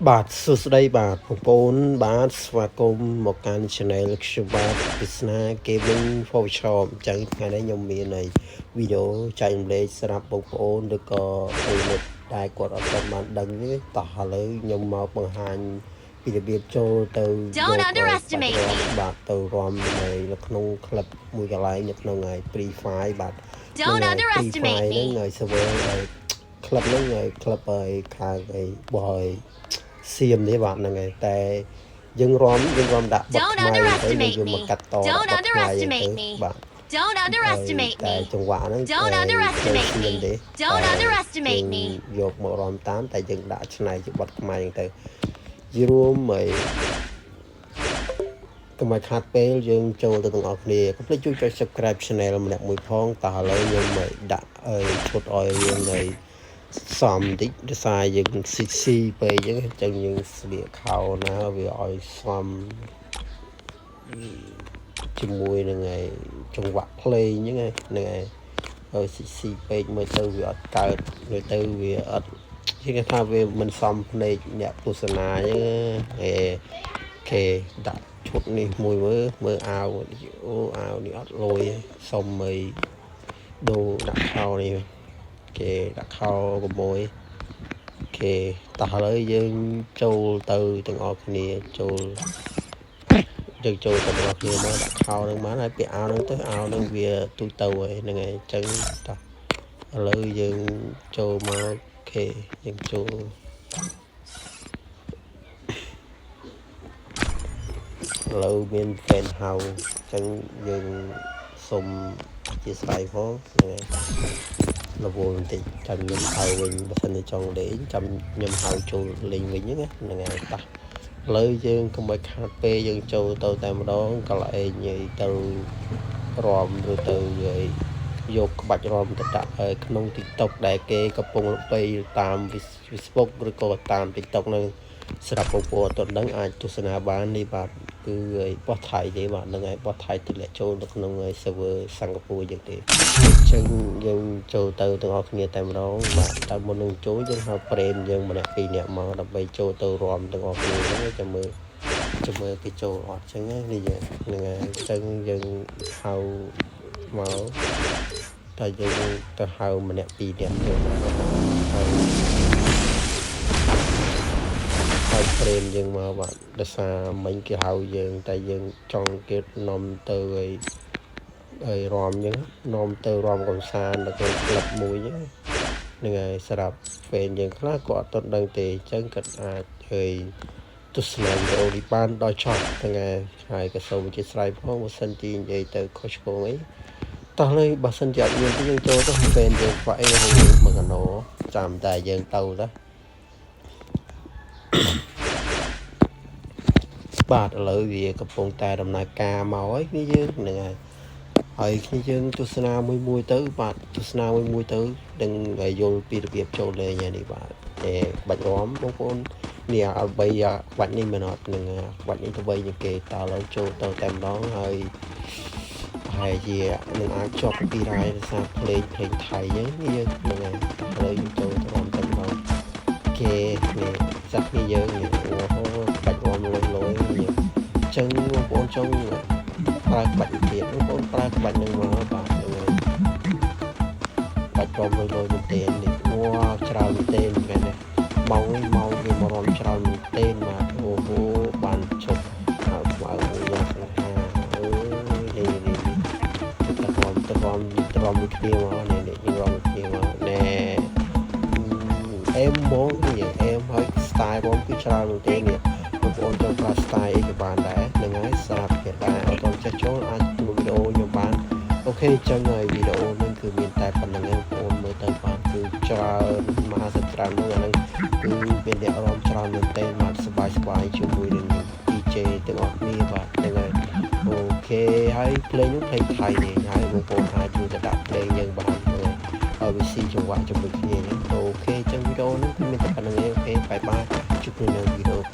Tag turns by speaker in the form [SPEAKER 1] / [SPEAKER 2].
[SPEAKER 1] បាទសួស្តីបាទបងប្អូនបាទស្វាគមន៍មកកាន់ Channel ខ្ញុំបាទពិស្នា Gaming for Shop អញ្ចឹងថ្ងៃនេះខ្ញុំមានវីដេអូចែករំលែកសម្រាប់បងប្អូនឬក៏ប្រិយមិត្តដែលគាត់អត់ទាន់បានដឹងទេតោះឥឡូវខ្ញុំមកបង្ហាញពីរបៀបចូលទៅបាទទៅរំនៅក្នុងក្លឹបមួយកន្លែងនៅក្នុងFree Fire បាទ
[SPEAKER 2] Don't underestimate me
[SPEAKER 1] ហើយ server ក្លឹបហ្នឹងក្លឹបខាងបោះសៀមនេះបាទហ្នឹងហើយតែយើងរំដាក់បတ်ខ្មែរទៅយើងមកកាត់តបတ်ខ្មែរទៅបាទ
[SPEAKER 2] Don't underestimate
[SPEAKER 1] តែ
[SPEAKER 2] me
[SPEAKER 1] ចង្វាក់ហ្នឹង
[SPEAKER 2] Don't underestimate me Don't underestimate me
[SPEAKER 1] យកមករំតាមតែយើងដាក់ឆ្នៃជាបတ်ខ្មែរហ្នឹងទៅយឺរួមហើយកុំឲ្យខាត់ពេលយើងចូលទៅទាំងអស់គ្នាកុំភ្លេចជួយចុច Subscribe Channel ម្នាក់មួយផងតោះឥឡូវខ្ញុំដាក់ឈុតឲ្យយើងនៅសំតិចដោយសារយើងស៊ីពេកអញ្ចឹងយើងស្លៀកខោណាវាឲ្យសមជាមួយនឹងចង្វាក់ភ្លេងអញ្ចឹងហ្នឹងហើយស៊ីពេកមើលទៅវាអត់កើតមើលទៅវាអត់គេថាវាមិនសមភ្នែកអ្នកទស្សនាអញ្ចឹងគេដាក់ឈុតនេះមួយមើលអាវអូអាវនេះអត់លយសុំដូរដាក់ខោនេះគេដាក់ខោ6គេតោះឥឡូវយើងចូលទៅទាំងអស់គ្នាចូលទៅទាំងអស់គ្នាមកដាក់ខោនឹងបានហើយពាក់អាវនឹងទៅអាវនឹងវាទូទៅហើយហ្នឹងហើយអញ្ចឹងតោះឥឡូវយើងចូលមកគេយើងចូលឥឡូវមាន fan house អញ្ចឹងយើងសុំអធិស្ឋានផងហ្នឹងហើយរវល់បន្តិចចាំខ្ញុំហៅវិញបើសិនជាចង់លេងចាំខ្ញុំហៅចូលលេងវិញហ្នឹងហើយតោះឥឡូវយើងកុំឲ្យខាតពេលយើងចូលទៅតែម្ដងកន្លែងទៅរំឬទៅយកក្បាច់រំទៅដាក់ក្នុង TikTok ដែលគេកំពុងលបីតាម Facebook ឬក៏តាម TikTok នឹងសម្រាប់បងប្អូនអត់ដឹងអាចទស្សនាបាននេះបាទគឺបោះថៃទេបាទហ្នឹងហើយបោះថៃទម្លាក់ចូលនៅក្នុង server សិង្ហបុរីយើងទេអញ្ចឹងយើងចូលទៅទាំងអស់គ្នាតែម្ដងបាទតែមុននឹងចូលយើងហៅប្រេមយើងម្នាក់ពីរនាក់មកដើម្បីចូលទៅរំទាំងអស់គ្នាហ្នឹងចាំមើលគេចូលអត់អញ្ចឹងនេះហ្នឹងហើយអញ្ចឹងយើងហៅមកតែយើងទៅហៅម្នាក់ពីរនាក់ទៅហើយព្រេមយើងមកបាទដោយសារមិញគេហៅយើងតែយើងចង់គេនាំទៅឲ្យរំអញ្ចឹងនាំទៅរំកំសាន្តនៅក្នុងក្លឹបមួយហ្នឹងហើយសម្រាប់ fan យើងខ្លះក៏អត់ទាន់ដឹងទេអញ្ចឹងគាត់អាចទស្សនាវីដេអូនេះបានដល់ចប់ហ្នឹងហើយក៏សូមអធិស្ឋានផងបើសិនជានិយាយទៅខុសឆ្គងអីតោះលើបើសិនជាអត់មានទេយើងចូលទៅ fan យើងខ្វាក់អីមកកណោចាំតែយើងទៅបាទឥឡូវវាកំពុងតែដំណើរការមកហើយគ្នាយើងហ្នឹងហើយគ្នាយើងទស្សនាមួយទៅបាទទស្សនាមួយទៅដឹងយល់ពីរបៀបចូលលេងនេះបាទតែបាច់រំបងប្អូននេះឲ្យ3បាច់នេះមិនអត់នឹងបាច់នេះទៅ3ជាងគេតើឥឡូវចូលទៅតែម្ដងហើយហើយជានឹងអាចជាប់ពីរ៉ាយដោយសារភ្លេងថៃយើងយើងហ្នឹងហើយឥឡូវយើងចូលទៅរំតែម្ដងគេនេះសាក់គ្នាយើងនេះអូបាច់រំលយចឹងបងប្អូនចង់ប្រើក្បាច់ទៀតបងប្អូនប្រើក្បាច់នឹងមកបាទបាច់រំលយមែនទេនេះច្រើនមែនទេមែនទេម៉ោងវាមករំច្រើនមែនទេបាទអូហូបានឈប់ហើយស្មើយ៉ាងស្អាតនេះទៅរំមួយគ្នាមកនេះយើងរំមួយគ្នាមកណែអេមមកនេះអេមហើយ style រំគឺច្រើនមែនទេនេះបងប្អូនចង់ប្រើ style អីក៏បានដែរហ្នឹងហើយសម្រាប់អ្នកដែលអត់ទាន់ចេះចូលអាចមើលវីដេអូខ្ញុំបានអូខេអញ្ចឹងហើយវីដេអូនេះគឺមានតែប៉ុណ្្នឹងឯងបងប្អូនមើលទៅបានគឺច្រើនមហាសាស្ត្រច្រើនហ្នឹងអាហ្នឹងគឺមានអ្នករំច្រើនមែនទែនបាទសប្បាយជាមួយនឹង DJ ទាំងអស់គ្នាបាទហ្នឹងហើយអូខេហើយភ្លេងនោះភ្លេងថៃនេះហើយបងប្អូនអាចជួយទៅដាក់ភ្លេងយើងបានហើយវាស៊ីចង្វាក់ជាមួយគ្នាអូខេអញ្ចឹងវីដេអូនេះគឺមានតែប៉ុណ្្នឹងឯងអូខេបាយបាយជួបគ្នានៅវីដេអូ